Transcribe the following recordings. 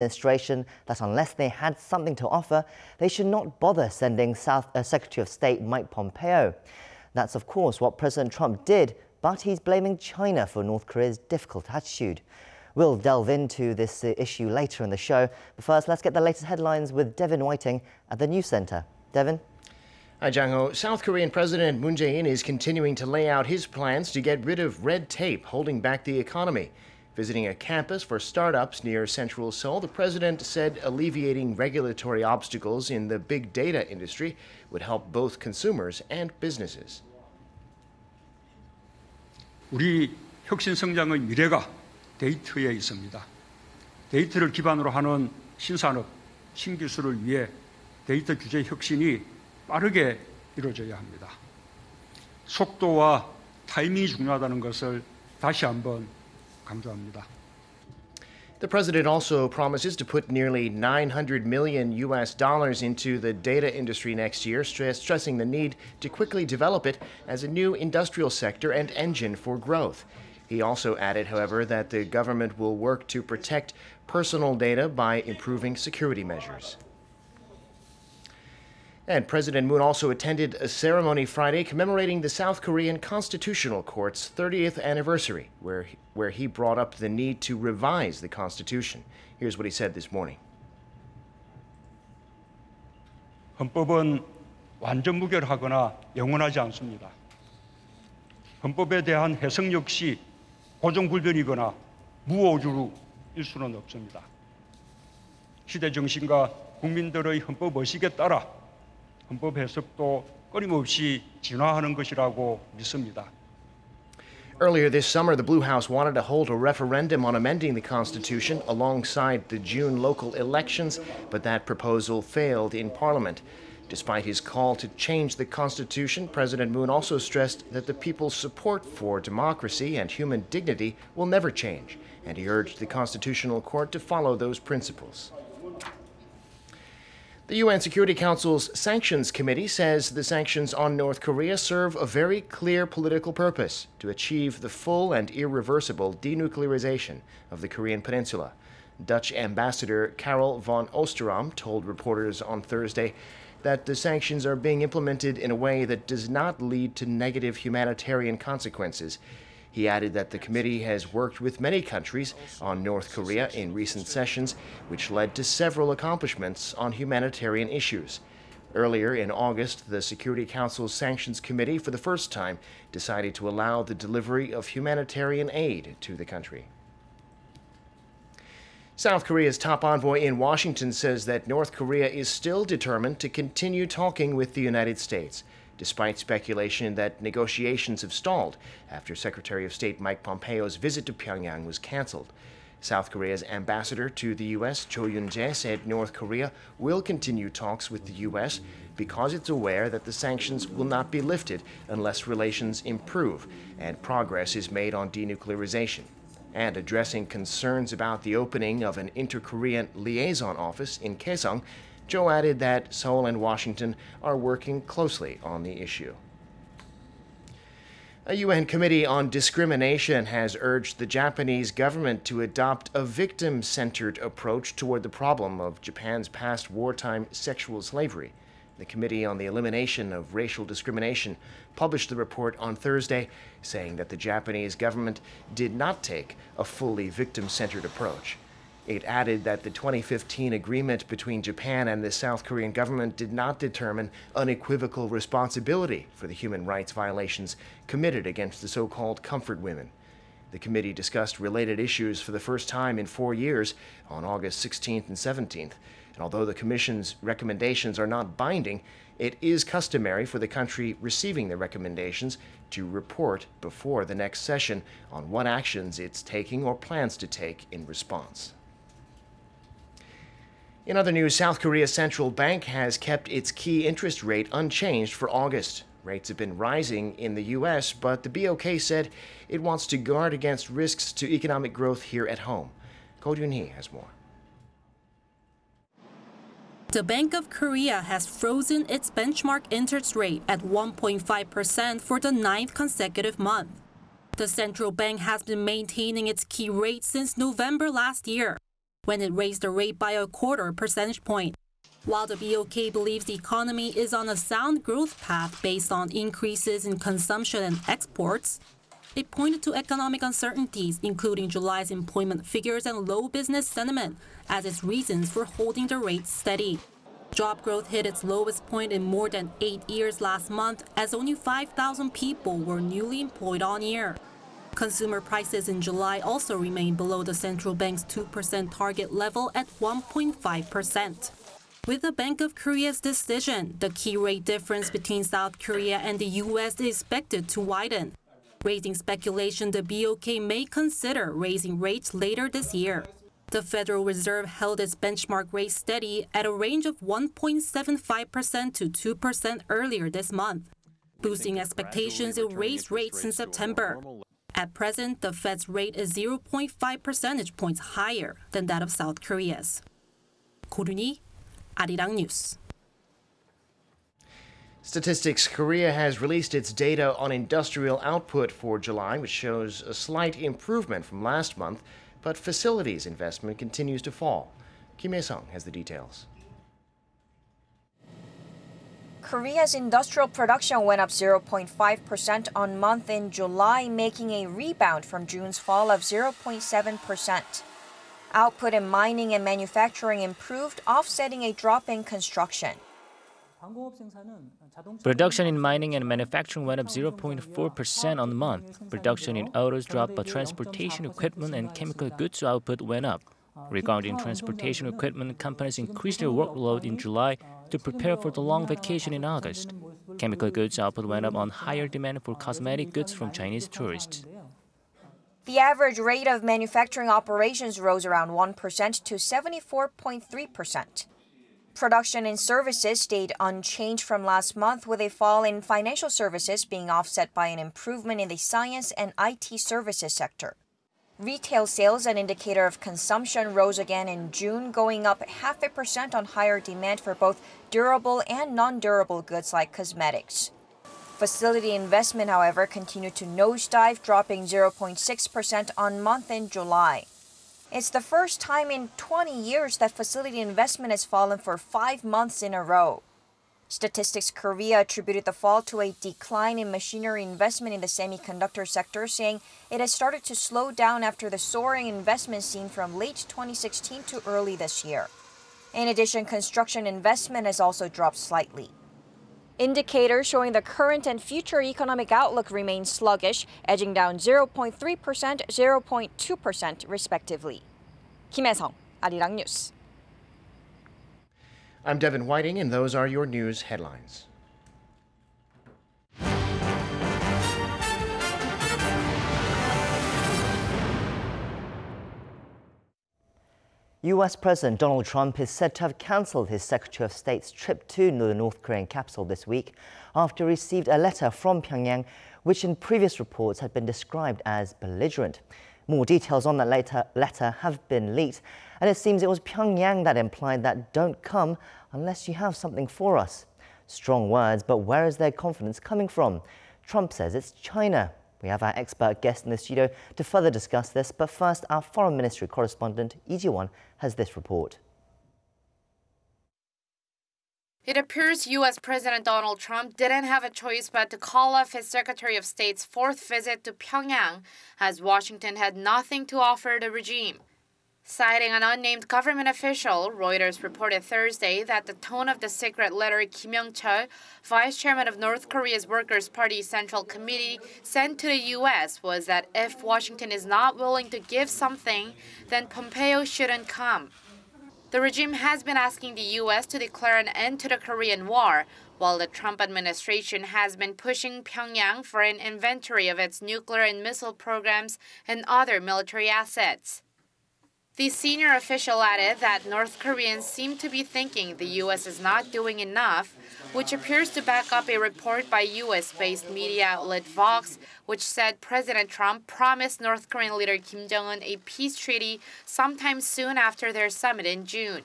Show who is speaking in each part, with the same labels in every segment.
Speaker 1: administration that unless they had something to offer, they should not bother sending Secretary of State Mike Pompeo. That's, of course, what President Trump did, but he's blaming China for North Korea's difficult attitude. We'll delve into this issue later in the show, but first let's get the latest headlines with Devin Whiting at the News Center. Devin?
Speaker 2: Hi, Jang-ho. South Korean President Moon Jae-in is continuing to lay out his plans to get rid of red tape holding back the economy. Visiting a campus for startups near central Seoul, the president said alleviating regulatory obstacles in the big data industry would help both consumers and businesses.
Speaker 3: 우리 혁신 성장의 미래가 데이터에 있습니다. 데이터를 기반으로 하는 신산업, 신기술을 위해 데이터 규제 혁신이 빠르게 이루어져야 합니다. 속도와 타이밍이 중요하다는 것을 다시 한번 강조합니다.
Speaker 2: The president also promises to put nearly $900 million into the data industry next year, stressing the need to quickly develop it as a new industrial sector and engine for growth. He also added, however, that the government will work to protect personal data by improving security measures. And President Moon also attended a ceremony Friday commemorating the South Korean Constitutional Court's 30th anniversary, where he brought up the need to revise the Constitution. Here's what he said this morning.
Speaker 3: 헌법은 완전 무결하거나 영원하지 않습니다. 헌법에 대한 해석 역시 고정불변이거나 무오류일 수는 없습니다. 시대 정신과 국민들의 헌법 의식에 따라 헌법 해석도 끊임없이 진화하는 것이라고 믿습니다.
Speaker 2: Earlier this summer, the Blue House wanted to hold a referendum on amending the Constitution alongside the June local elections, but that proposal failed in Parliament. Despite his call to change the Constitution, President Moon also stressed that the people's support for democracy and human dignity will never change, and he urged the Constitutional Court to follow those principles. The UN Security Council's Sanctions Committee says the sanctions on North Korea serve a very clear political purpose to achieve the full and irreversible denuclearization of the Korean Peninsula. Dutch Ambassador Karel van Oosterom told reporters on Thursday that the sanctions are being implemented in a way that does not lead to negative humanitarian consequences. He added that the committee has worked with many countries on North Korea in recent sessions, which led to several accomplishments on humanitarian issues. Earlier in August, the Security Council's Sanctions Committee for the first time decided to allow the delivery of humanitarian aid to the country. South Korea's top envoy in Washington says that North Korea is still determined to continue talking with the United States, despite speculation that negotiations have stalled after Secretary of State Mike Pompeo's visit to Pyongyang was canceled. South Korea's ambassador to the U.S., Cho Yoon-jae, said North Korea will continue talks with the U.S. because it's aware that the sanctions will not be lifted unless relations improve and progress is made on denuclearization. And addressing concerns about the opening of an inter-Korean liaison office in Kaesong, Cho added that Seoul and Washington are working closely on the issue. A UN committee on discrimination has urged the Japanese government to adopt a victim-centered approach toward the problem of Japan's past wartime sexual slavery. The Committee on the Elimination of Racial Discrimination published the report on Thursday, saying that the Japanese government did not take a fully victim-centered approach. It added that the 2015 agreement between Japan and the South Korean government did not determine unequivocal responsibility for the human rights violations committed against the so-called comfort women. The committee discussed related issues for the first time in 4 years on August 16th and 17th. And although the Commission's recommendations are not binding, it is customary for the country receiving the recommendations to report before the next session on what actions it's taking or plans to take in response. In other news, South Korea's central bank has kept its key interest rate unchanged for August. Rates have been rising in the U.S., but the BOK said it wants to guard against risks to economic growth here at home. Ko Jun-hee has more.
Speaker 4: The Bank of Korea has frozen its benchmark interest rate at 1.5% for the 9th consecutive month. The central bank has been maintaining its key rate since November last year. when it raised the rate by a quarter percentage point. While the BOK believes the economy is on a sound growth path based on increases in consumption and exports, it pointed to economic uncertainties, including July's employment figures and low business sentiment, as its reasons for holding the rate steady. Job growth hit its lowest point in more than 8 years last month, as only 5,000 people were newly employed on year. Consumer prices in July also remained below the central bank's 2% target level at 1.5%. With the Bank of Korea's decision, the key rate difference between South Korea and the U.S. is expected to widen, raising speculation the BOK may consider raising rates later this year. The Federal Reserve held its benchmark rate steady at a range of 1.75% to 2% earlier this month, boosting expectations it raised rates in September. At present, the Fed's rate is 0.5 percentage points higher than that of South Korea's. 고륜이 Arirang News.
Speaker 2: Statistics Korea has released its data on industrial output for July, which shows a slight improvement from last month, but facilities investment continues to fall. Kaesong has the details.
Speaker 5: Korea's industrial production went up 0.5% on month in July, making a rebound from June's fall of 0.7%. Output in mining and manufacturing improved, offsetting a drop in construction.
Speaker 6: Production in mining and manufacturing went up 0.4% on the month. Production in autos dropped, but transportation equipment and chemical goods output went up. Regarding transportation equipment, companies increased their workload in July to prepare for the long vacation in August. Chemical goods output went up on higher demand for cosmetic goods from Chinese tourists.
Speaker 5: The average rate of manufacturing operations rose around 1% to 74.3%. Production in services stayed unchanged from last month, with a fall in financial services being offset by an improvement in the science and IT services sector. Retail sales, an indicator of consumption, rose again in June, going up 0.5% on higher demand for both durable and non-durable goods like cosmetics. Facility investment, however, continued to nosedive, dropping 0.6% on month in July. It's the first time in 20 years that facility investment has fallen for 5 months in a row. Statistics Korea attributed the fall to a decline in machinery investment in the semiconductor sector, saying it has started to slow down after the soaring investment seen from late 2016 to early this year. In addition, construction investment has also dropped slightly. Indicators showing the current and future economic outlook remain sluggish, edging down 0.3%, 0.2% respectively. 김혜성, Arirang News.
Speaker 2: I'm Devin Whiting, and those are your news headlines.
Speaker 1: US President Donald Trump is said to have cancelled his Secretary of State's trip to the North Korean capital this week after he received a letter from Pyongyang, which in previous reports had been described as belligerent. More details on that letter have been leaked, and it seems it was Pyongyang that implied that don't come unless you have something for us. Strong words, but where is their confidence coming from? Trump says it's China. We have our expert guest in the studio to further discuss this, but first, our Foreign Ministry correspondent, Lee Ji-won, has this report.
Speaker 7: It appears U.S. President Donald Trump didn't have a choice but to call off his Secretary of State's 4th visit to Pyongyang, as Washington had nothing to offer the regime. Citing an unnamed government official, Reuters reported Thursday that the tone of the secret letter Kim Yong-chol, vice chairman of North Korea's Workers' Party Central Committee, sent to the U.S. was that if Washington is not willing to give something, then Pompeo shouldn't come. The regime has been asking the U.S. to declare an end to the Korean War, while the Trump administration has been pushing Pyongyang for an inventory of its nuclear and missile programs and other military assets. The senior official added that North Koreans seem to be thinking the U.S. is not doing enough, which appears to back up a report by U.S.-based media outlet Vox, which said President Trump promised North Korean leader Kim Jong-un a peace treaty sometime soon after their summit in June.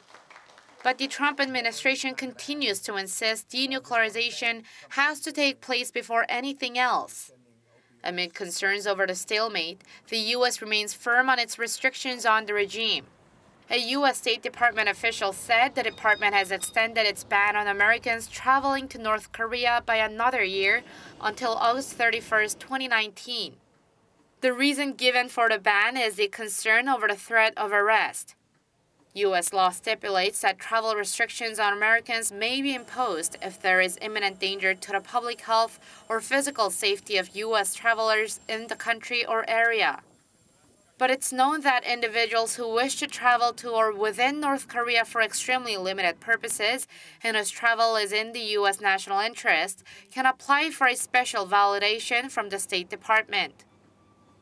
Speaker 7: But the Trump administration continues to insist denuclearization has to take place before anything else. Amid concerns over the stalemate, the U.S. remains firm on its restrictions on the regime. A U.S. State Department official said the department has extended its ban on Americans traveling to North Korea by another year until August 31st, 2019. The reason given for the ban is the concern over the threat of arrest. U.S. law stipulates that travel restrictions on Americans may be imposed if there is imminent danger to the public health or physical safety of U.S. travelers in the country or area. But it's known that individuals who wish to travel to or within North Korea for extremely limited purposes and whose travel is in the U.S. national interest can apply for a special validation from the State Department.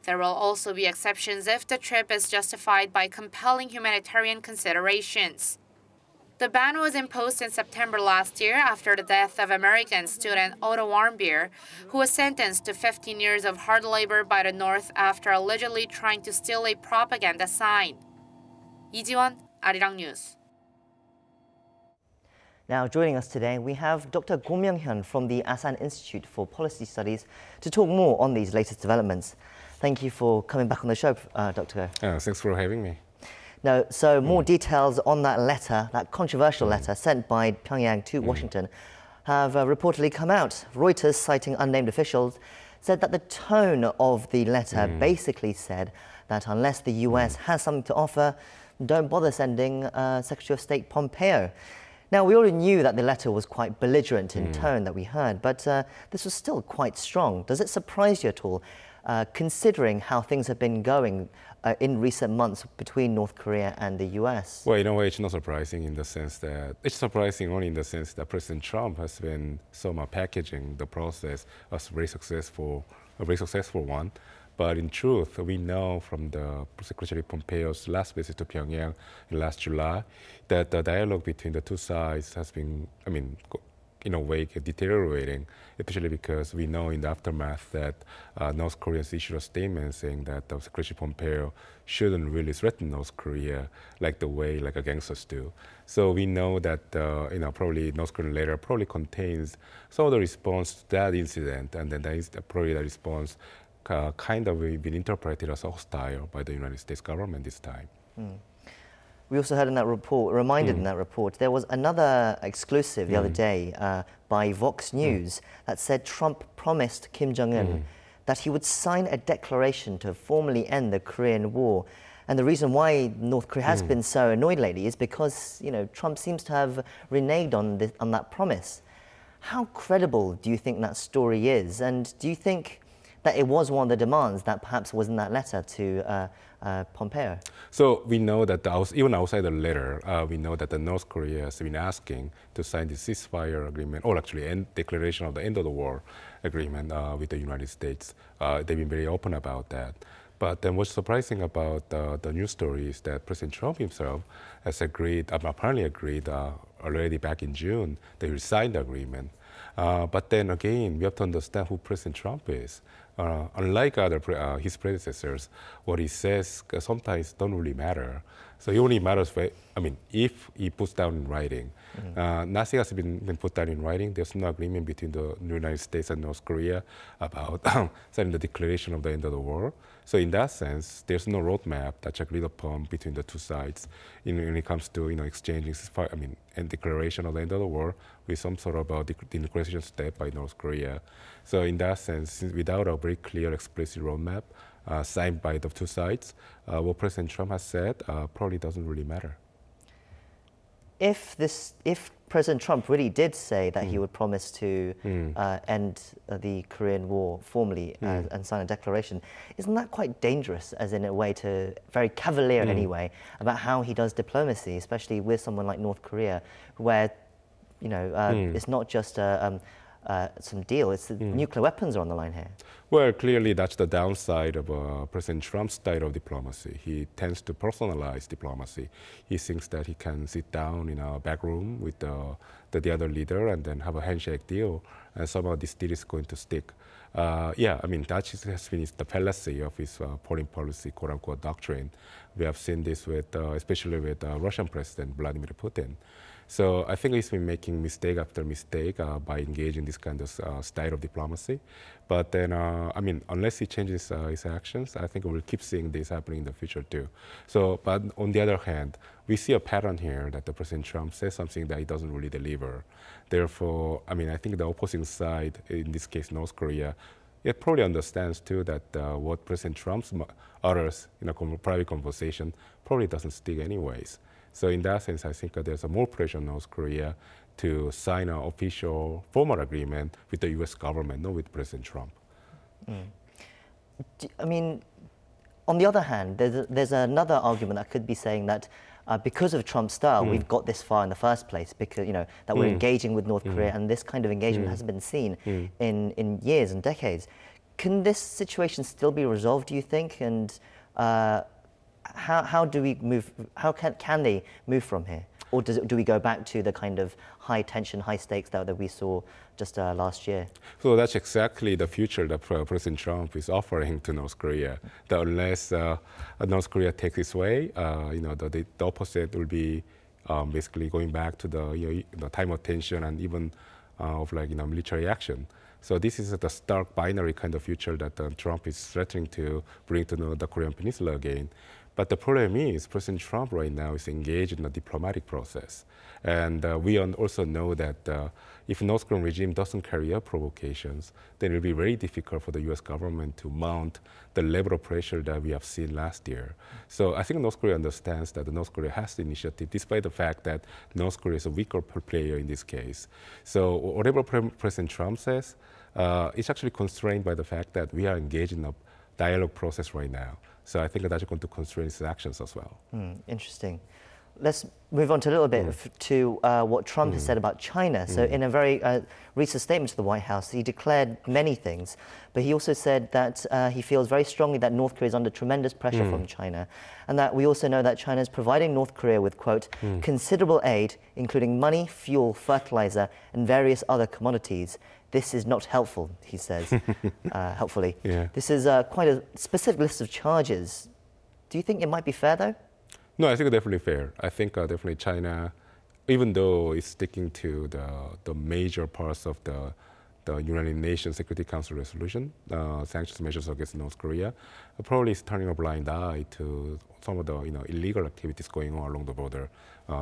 Speaker 7: There will also be exceptions if the trip is justified by compelling humanitarian considerations. The ban was imposed in September last year after the death of American student Otto Warmbier, who was sentenced to 15 years of hard labor by the North after allegedly trying to steal a propaganda sign. 이지원, Arirang News.
Speaker 1: Now, joining us today, we have Dr Guma Hyun from the Asan Institute for Policy Studies to talk more on these latest developments. Thank you for coming back on the show, Dr. Go.
Speaker 8: Thanks for having me.
Speaker 1: Now, so more details on that letter, that controversial letter sent by Pyongyang to Washington, have reportedly come out. Reuters, citing unnamed officials, said that the tone of the letter basically said that unless the US has something to offer, don't bother sending Secretary of State Pompeo. Now, we already knew that the letter was quite belligerent in tone that we heard, but this was still quite strong. Does it surprise you at all, considering how things have been going in recent months between North Korea and the US?
Speaker 8: Well, in a way, it's not surprising in the sense that it's surprising only in the sense that President Trump has been somehow packaging the process as a very successful one. But in truth, we know from the Secretary Pompeo's last visit to Pyongyang in last July that the dialogue between the two sides has been, in a way, deteriorating, especially because we know in the aftermath that North Koreans issued a statement saying that Secretary Pompeo shouldn't really threaten North Korea like the way gangsters do. So we know that probably North Korean letter probably contains some of the response to that incident, and then probably the response kind of been interpreted as hostile by the United States government this time.
Speaker 1: We also heard in that report, reminded in that report, there was another exclusive the other day by Vox News that said Trump promised Kim Jong-un that he would sign a declaration to formally end the Korean War. And the reason why North Korea has been so annoyed lately is because, Trump seems to have reneged on that promise. How credible do you think that story is? And do you think that it was one of the demands that perhaps was in that letter to Pompeo? So
Speaker 8: we know that even outside the letter, we know that the North Korea has been asking to sign the ceasefire agreement, or actually declaration of the end of the war agreement with the United States. They've been very open about that. But then what's surprising about the news story is that President Trump himself has apparently agreed already back in June that he signed the agreement. But then again, we have to understand who President Trump is. Unlike his predecessors, what he says sometimes don't really matter. So it only matters if he puts down in writing. Nothing has been put down in writing. There's no agreement between the United States and North Korea about signing the declaration of the end of the war. So in that sense, there's no roadmap that's agreed upon between the two sides when it comes to exchanging and declaration of the end of the war with some sort of denuclearization step by North Korea. So in that sense, without a very clear, explicit roadmap signed by the two sides, what President Trump has said probably doesn't really matter.
Speaker 1: If President Trump really did say that he would promise to end the Korean War formally and sign a declaration, isn't that quite dangerous, as in a way to, very cavalier anyway, about how he does diplomacy, especially with someone like North Korea, where, it's not just some deal, it's nuclear weapons are on the line here?
Speaker 8: Well, clearly that's the downside of President Trump's style of diplomacy. He tends to personalize diplomacy. He thinks that he can sit down in a back room with the other leader and then have a handshake deal, and somehow this deal is going to stick. That has been the fallacy of his foreign policy, quote-unquote, doctrine. We have seen this with, especially with Russian President Vladimir Putin. So I think he's been making mistake after mistake by engaging this kind of style of diplomacy. But then, I mean, unless he changes his actions, I think we'll keep seeing this happening in the future too. So, but on the other hand, we see a pattern here that the President Trump says something that he doesn't really deliver. Therefore, I mean, I think the opposing side, in this case, North Korea, it probably understands too that what President Trump utters in a private conversation probably doesn't stick anyways. So in that sense, I think there's more pressure on North Korea to sign an official formal agreement with the U.S. government, not with President Trump.
Speaker 1: I mean, on the other hand, there's another argument that could be saying that because of Trump's style, we've got this far in the first place, because, you know, that we're engaging with North Korea, and this kind of engagement hasn't been seen in years and decades. Can this situation still be resolved, do you think? And how do we move? How can they move from here, or do we go back to the kind of high tension, high stakes that we saw just last year?
Speaker 8: So that's exactly the future that President Trump is offering to North Korea. That unless North Korea takes its way, you know, the opposite will be basically going back to the time of tension and even of military action. So this is the stark binary kind of future that Trump is threatening to bring to the Korean Peninsula again. But the problem is President Trump right now is engaged in a diplomatic process. And we also know that if North Korean regime doesn't carry out provocations, then it will be very difficult for the U.S. government to mount the level of pressure that we have seen last year. So I think North Korea understands that North Korea has the initiative, despite the fact that North Korea is a weaker player in this case. So whatever President Trump says, it's actually constrained by the fact that we are engaged in a dialogue process right now. So I think that's going to constrain his actions as well.
Speaker 1: Interesting. Let's move on to a little bit to what Trump has said about China. So in a very recent statement to the White House, he declared many things, but he also said that he feels very strongly that North Korea is under tremendous pressure from China, and that we also know that China is providing North Korea with, quote, considerable aid, including money, fuel, fertilizer, and various other commodities. This is not helpful, he says, helpfully.
Speaker 8: Yeah.
Speaker 1: This is quite a specific list of charges. Do you think it might be fair, though?
Speaker 8: No, I think definitely fair. I think definitely China, even though it's sticking to the major parts of the United Nations Security Council resolution, sanctions measures against North Korea, probably is turning a blind eye to some of the illegal activities going on along the border,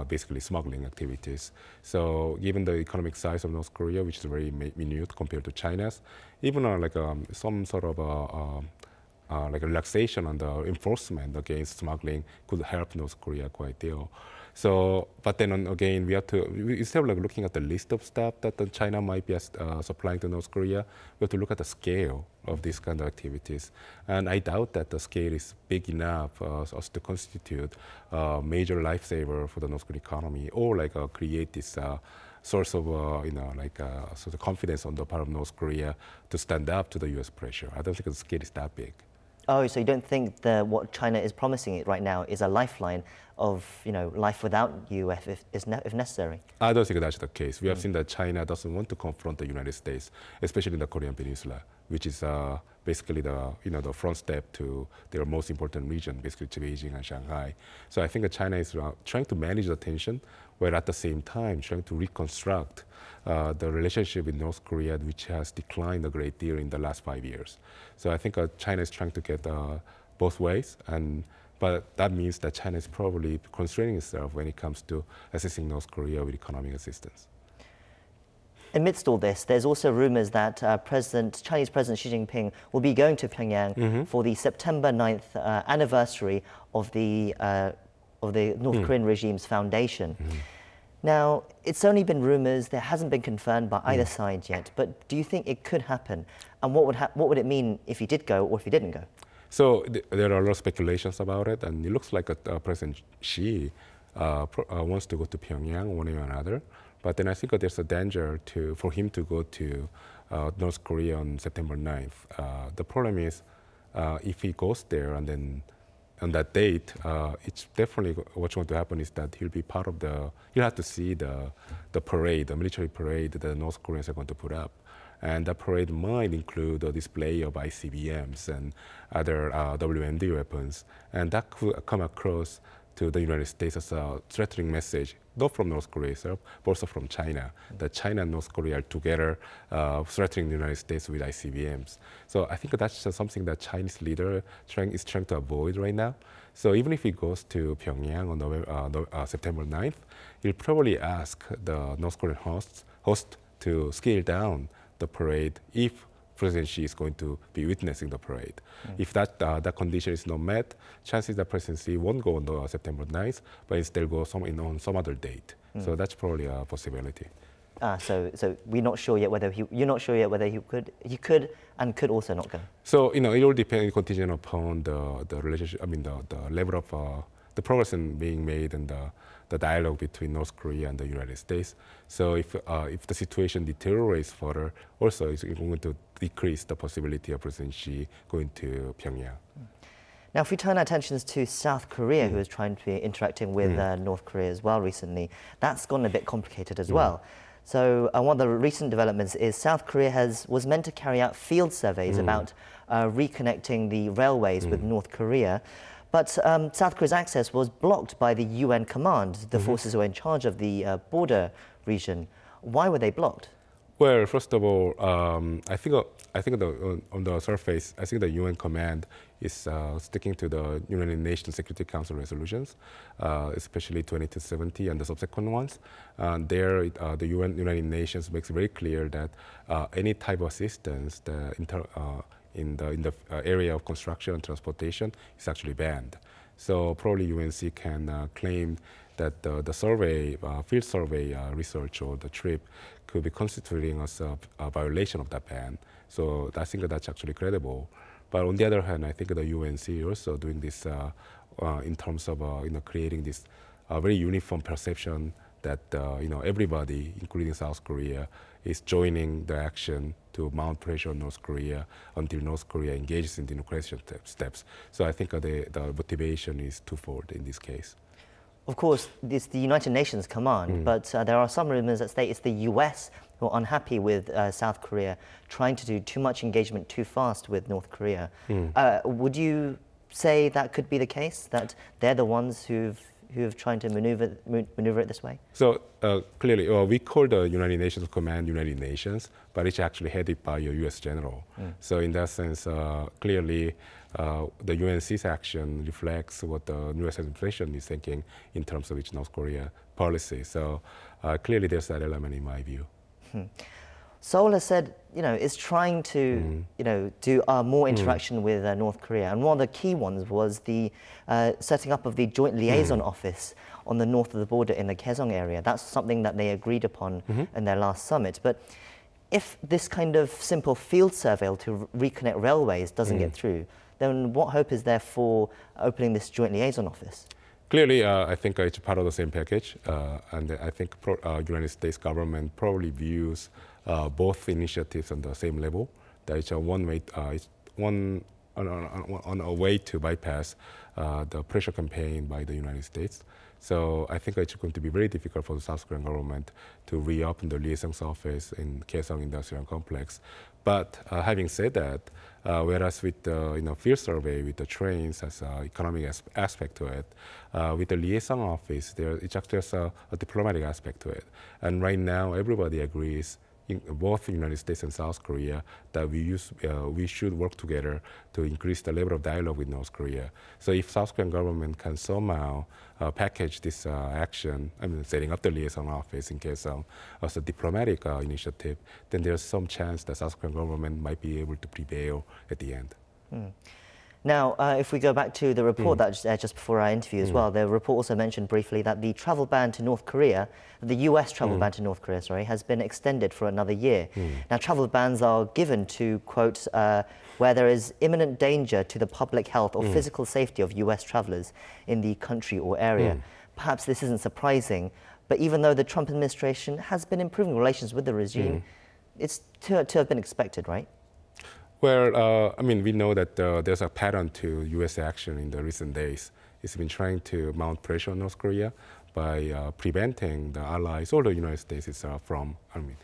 Speaker 8: basically smuggling activities. So given the economic size of North Korea, which is very minute compared to China's, even some sort of like relaxation on the enforcement against smuggling could help North Korea quite a deal. So, but then again, we have to, instead of looking at the list of stuff that China might be supplying to North Korea, we have to look at the scale of these kind of activities. And I doubt that the scale is big enough for us to constitute a major lifesaver for the North Korean economy, or create this source of, sort of confidence on the part of North Korea to stand up to the U.S. pressure. I don't think the scale is that big.
Speaker 1: Oh, so you don't think that what China is promising it right now is a lifeline of, life without you if necessary?
Speaker 8: I don't think that's the case. We have seen that China doesn't want to confront the United States, especially in the Korean Peninsula, which is basically the front step to their most important region, basically to Beijing and Shanghai. So I think that China is trying to manage the tension, while at the same time trying to reconstruct the relationship with North Korea, which has declined a great deal in the last 5 years. So I think China is trying to get both ways, but that means that China is probably constraining itself when it comes to assisting North Korea with economic assistance.
Speaker 1: Amidst all this, there's also rumors that Chinese President Xi Jinping will be going to Pyongyang for the September 9th anniversary of the North Korean regime's foundation. Now, it's only been rumors, there hasn't been confirmed by either side yet, but do you think it could happen? And what would it mean if he did go or if he didn't go?
Speaker 8: So there are a lot of speculations about it, and it looks like President Xi wants to go to Pyongyang one way or another. But then I think there's a danger for him to go to North Korea on September 9th. The problem is if he goes there and then on that date, it's definitely what's going to happen is that he'll be part of he'll have to see the parade, the military parade that the North Koreans are going to put up. And that parade might include a display of ICBMs and other WMD weapons. And that could come across to the United States as a threatening message, not from North Korea itself, but also from China, that China and North Korea are together threatening the United States with ICBMs. So I think that's just something that Chinese leader is trying to avoid right now. So even if he goes to Pyongyang on September 9th, he'll probably ask the North Korean host to scale down the parade if President Xi is going to be witnessing the parade. If that condition is not met, chances that President Xi won't go on September 9th, but instead go on some other date. So that's probably a possibility.
Speaker 1: So we're not sure yet whether you're not sure yet whether he could and could also not go.
Speaker 8: So it all depends contingent upon the relationship. I mean the level of the progress being made and the dialogue between North Korea and the United States. So if the situation deteriorates further, also it's going to decrease the possibility of President Xi going to Pyongyang.
Speaker 1: Now, if we turn our attentions to South Korea, who is trying to be interacting with North Korea as well recently, that's gotten a bit complicated as well. So one of the recent developments is South Korea was meant to carry out field surveys about reconnecting the railways with North Korea. But South Korea's access was blocked by the UN command, the forces who are in charge of the border region. Why were they blocked?
Speaker 8: Well, first of all, I think on the surface, I think the UN command is sticking to the United Nations Security Council resolutions, especially 2270 and the subsequent ones. There, the United Nations makes it very clear that any type of assistance in the area of construction and transportation is actually banned. So probably UNC can claim that the survey, field survey research or the trip could be constituting as a violation of that ban. So I think that's actually credible. But on the other hand, I think the UNC also doing this in terms of creating this very uniform perception that everybody, including South Korea, is joining the action to mount pressure on North Korea until North Korea engages in denuclearization steps. So I think the motivation is twofold in this case.
Speaker 1: Of course, it's the United Nations command, but there are some rumors that state it's the US who are unhappy with South Korea trying to do too much engagement too fast with North Korea. Would you say that could be the case, that they're the ones who have trying to maneuver it this way? So
Speaker 8: clearly, we call the United Nations Command United Nations, but it's actually headed by a U.S. general. So in that sense, clearly, the UNC's action reflects what the U.S. administration is thinking in terms of its North Korea policy. So clearly, there's that element in my view.
Speaker 1: Seoul has said, is trying to, do more interaction with North Korea. And one of the key ones was the setting up of the joint liaison office on the north of the border in the Kaesong area. That's something that they agreed upon in their last summit. But if this kind of simple field survey to reconnect railways doesn't get through, then what hope is there for opening this joint liaison office?
Speaker 8: Clearly, I think it's part of the same package, and I think United States government probably views both initiatives on the same level. That it's one way, on a way to bypass the pressure campaign by the United States. So I think it's going to be very difficult for the South Korean government to reopen the liaison's office in Kaesong Industrial Complex. But having said that, whereas with the field survey with the trains has an economic aspect to it, with the liaison office, it's actually a diplomatic aspect to it. And right now, everybody agrees, in both the United States and South Korea, that we should work together to increase the level of dialogue with North Korea. So if South Korean government can somehow package this action, setting up the liaison office in Kaesong as a diplomatic initiative, then there's some chance that South Korean government might be able to prevail at the end.
Speaker 1: Now, if we go back to the report that just before our interview as well, the report also mentioned briefly that the travel ban to North Korea, the US travel ban to North Korea, has been extended for another year. Now, travel bans are given to, quote, where there is imminent danger to the public health or physical safety of US travelers in the country or area. Perhaps this isn't surprising, but even though the Trump administration has been improving relations with the regime, it's to have been expected, right?
Speaker 8: Well, we know that there's a pattern to U.S. action in the recent days. It's been trying to mount pressure on North Korea by preventing the allies or the United States itself from,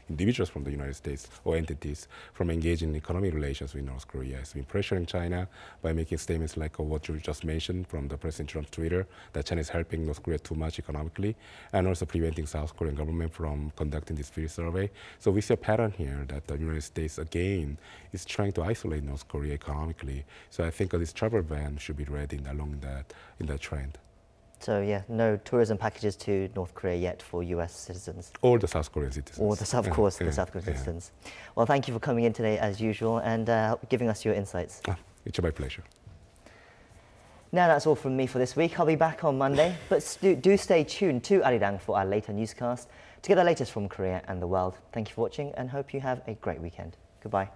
Speaker 8: individuals from the United States or entities from engaging in economic relations with North Korea. It's been pressuring China by making statements like what you just mentioned from the President Trump's Twitter, that China is helping North Korea too much economically, and also preventing South Korean government from conducting this field survey. So we see a pattern here that the United States, again, is trying to isolate North Korea economically. So I think this travel ban should be read in that trend.
Speaker 1: So yeah, no tourism packages to North Korea yet for US citizens.
Speaker 8: Or the South Korean citizens.
Speaker 1: Or the South Korean citizens. Well, thank you for coming in today as usual and giving us your insights.
Speaker 8: It's my pleasure.
Speaker 1: Now that's all from me for this week. I'll be back on Monday, but do stay tuned to Arirang for our later newscast to get the latest from Korea and the world. Thank you for watching and hope you have a great weekend. Goodbye.